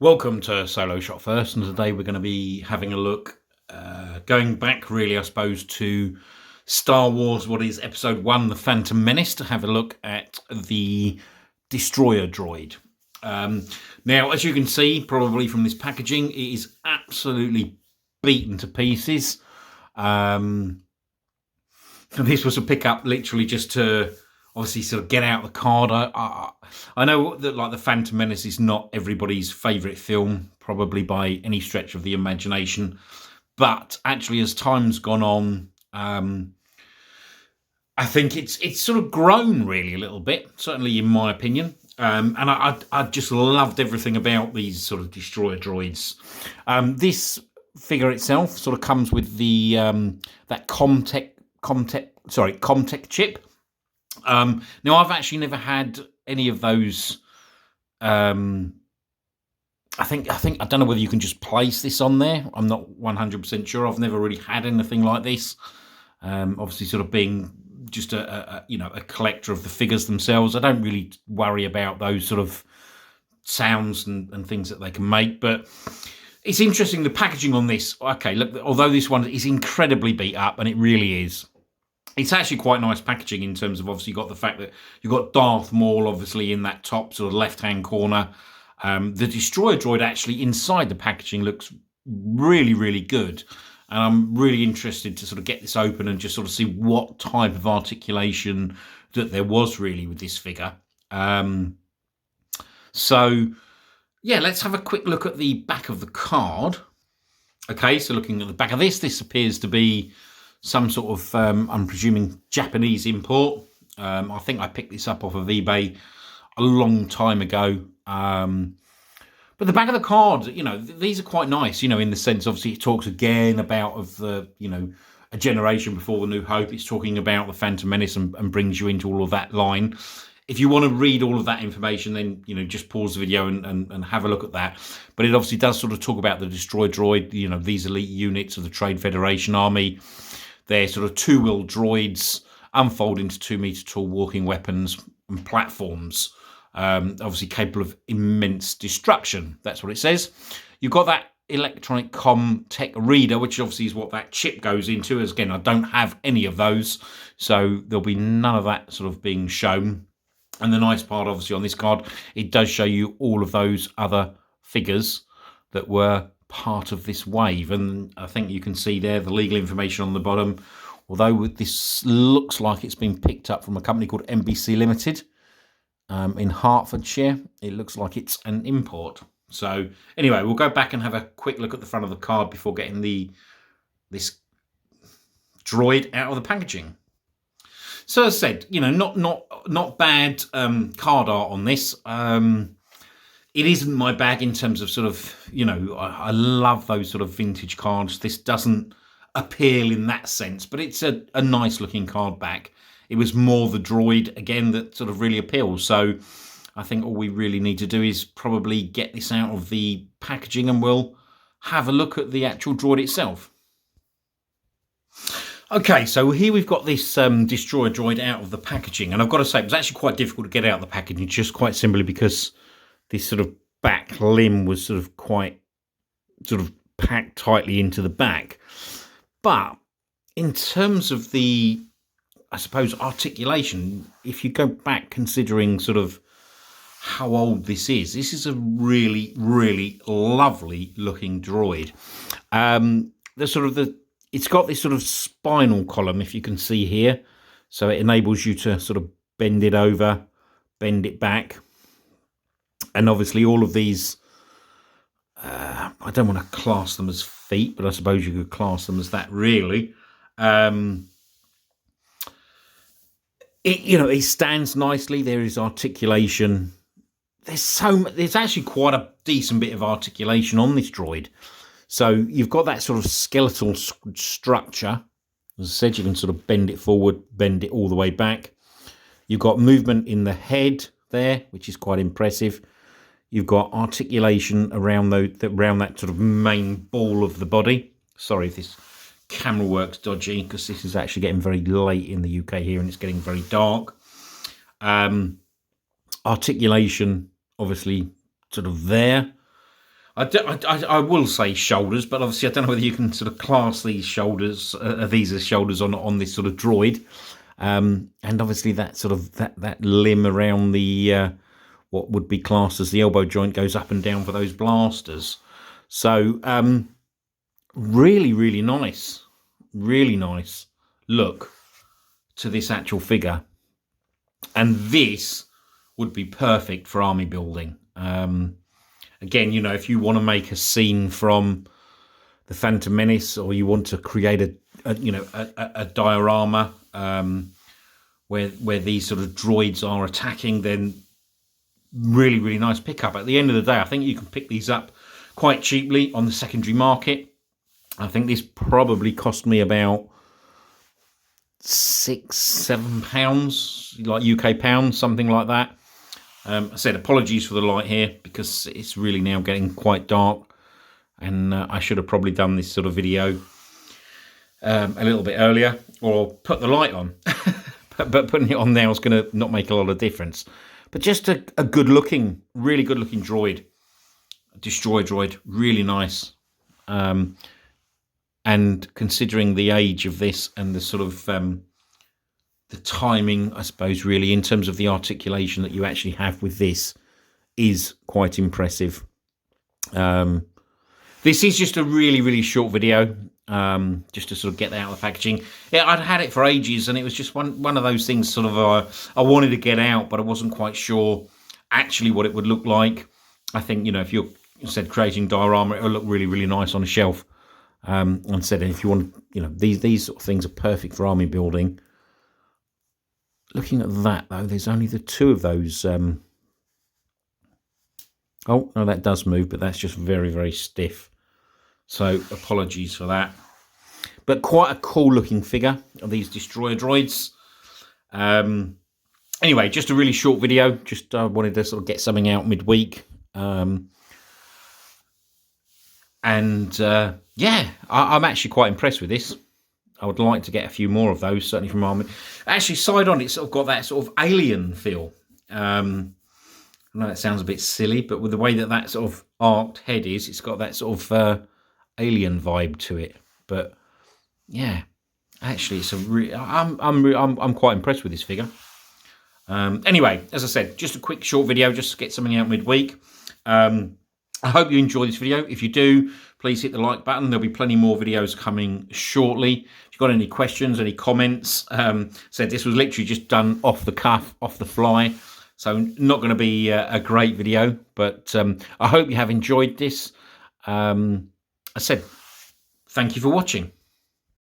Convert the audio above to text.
Welcome to Solo Shot First, and today we're going to be having a look, going back really, I suppose, to Star Wars, what is Episode 1, The Phantom Menace, to have a look at the Destroyer Droid. Now, as you can see, probably from this packaging, it is absolutely beaten to pieces. This was a pickup literally just to obviously sort of get out the card. I know that like the Phantom Menace is not everybody's favourite film, probably by any stretch of the imagination. But actually, as time's gone on, I think it's sort of grown really a little bit, certainly in my opinion. And I just loved everything about these sort of Destroyer droids. This figure itself sort of comes with the that Comtech chip. Now, I've actually never had any of those. I don't know whether you can just place this on there. I'm not 100% sure. I've never really had anything like this. Obviously, sort of being just a collector of the figures themselves, I don't really worry about those sort of sounds and things that they can make. But it's interesting, the packaging on this. Okay, look, although this one is incredibly beat up, and it really is, it's actually quite nice packaging in terms of, obviously, you've got the fact that you've got Darth Maul, obviously, in that top sort of left-hand corner. The Destroyer Droid, actually, inside the packaging looks really, really good. And I'm really interested to sort of get this open and just sort of see what type of articulation that there was really with this figure. So, yeah, let's have a quick look at the back of the card. Okay, so looking at the back of this appears to be some sort of, I'm presuming, Japanese import. I think I picked this up off of eBay a long time ago. But the back of the card, these are quite nice, in the sense, obviously, it talks again about a generation before the New Hope. It's talking about the Phantom Menace and brings you into all of that line. If you want to read all of that information, then, just pause the video and have a look at that. But it obviously does sort of talk about the Destroyer Droid, these elite units of the Trade Federation Army. They're sort of two-wheel droids, unfold into 2-meter tall walking weapons and platforms, obviously capable of immense destruction. That's what it says. You've got that electronic tech reader, which obviously is what that chip goes into. As again, I don't have any of those, so there'll be none of that sort of being shown. And the nice part, obviously, on this card, it does show you all of those other figures that were part of this wave. And I think you can see there the legal information on the bottom. Although this looks like it's been picked up from a company called NBC Limited in Hertfordshire, it looks like it's an import. So anyway, we'll go back and have a quick look at the front of the card before getting this droid out of the packaging. So as I said, not bad card art on this. It isn't my bag in terms of sort of, I love those sort of vintage cards. This doesn't appeal in that sense, but it's a nice looking card back. It was more the droid, again, that sort of really appeals. So I think all we really need to do is probably get this out of the packaging and we'll have a look at the actual droid itself. Okay, so here we've got this Destroyer Droid out of the packaging. And I've got to say, it was actually quite difficult to get out of the packaging, just quite simply because this sort of back limb was sort of quite sort of packed tightly into the back. But in terms of the, I suppose, articulation, if you go back considering sort of how old this is a really, really lovely looking droid. It's got this sort of spinal column, if you can see here. So it enables you to sort of bend it over, bend it back. And obviously all of these, I don't want to class them as feet, but I suppose you could class them as that really. It stands nicely. There is articulation. There's actually quite a decent bit of articulation on this droid. So you've got that sort of skeletal structure. As I said, you can sort of bend it forward, bend it all the way back. You've got movement in the head there, which is quite impressive. You've got articulation around that sort of main ball of the body. Sorry if this camera works dodgy, because this is actually getting very late in the UK here and it's getting very dark. Articulation, obviously, sort of there. I will say shoulders, but obviously I don't know whether you can sort of class these shoulders, these as shoulders on this sort of droid, and obviously that sort of that limb around the what would be classed as the elbow joint goes up and down for those blasters. So really nice look to this actual figure, and this would be perfect for army building. Again, you know, if you want to make a scene from the Phantom Menace, or you want to create a diorama where these sort of droids are attacking, then really nice pickup. At the end of the day, I think you can pick these up quite cheaply on the secondary market. I think this probably cost me about £6-7, like UK pounds, something like that. I said apologies for the light here because it's really now getting quite dark, and I should have probably done this sort of video a little bit earlier, or put the light on. but putting it on now is going to not make a lot of difference. But just a good-looking, really good-looking droid, Destroyer Droid, really nice. And considering the age of this and the sort of the timing, I suppose, really, in terms of the articulation that you actually have with this, is quite impressive. This is just a really short video, just to sort of get that out of the packaging. Yeah, I'd had it for ages, and it was just one of those things sort of I wanted to get out, but I wasn't quite sure actually what it would look like. I think, you know, if you're creating diorama, it'll look really nice on a shelf. And said, if you want, you know, these sort of things are perfect for army building. Looking at that though, there's only the two of those. Oh no, that does move, but that's just very stiff. So apologies for that. But quite a cool looking figure of these Destroyer Droids. Anyway, just a really short video. Just wanted to sort of get something out midweek. Yeah, I'm actually quite impressed with this. I would like to get a few more of those, certainly from Army. Actually, side on, it's sort of got that sort of alien feel. I know that sounds a bit silly, but with the way that sort of arced head is, it's got that sort of alien vibe to it. But yeah, actually, it's a I'm quite impressed with this figure. Anyway, as I said, just a quick short video, just to get something out midweek. I hope you enjoy this video. If you do, please hit the like button. There'll be plenty more videos coming shortly. If you've got any questions, any comments, said this was literally just done off the cuff, off the fly. So not going to be a great video, but I hope you have enjoyed this. I said, thank you for watching.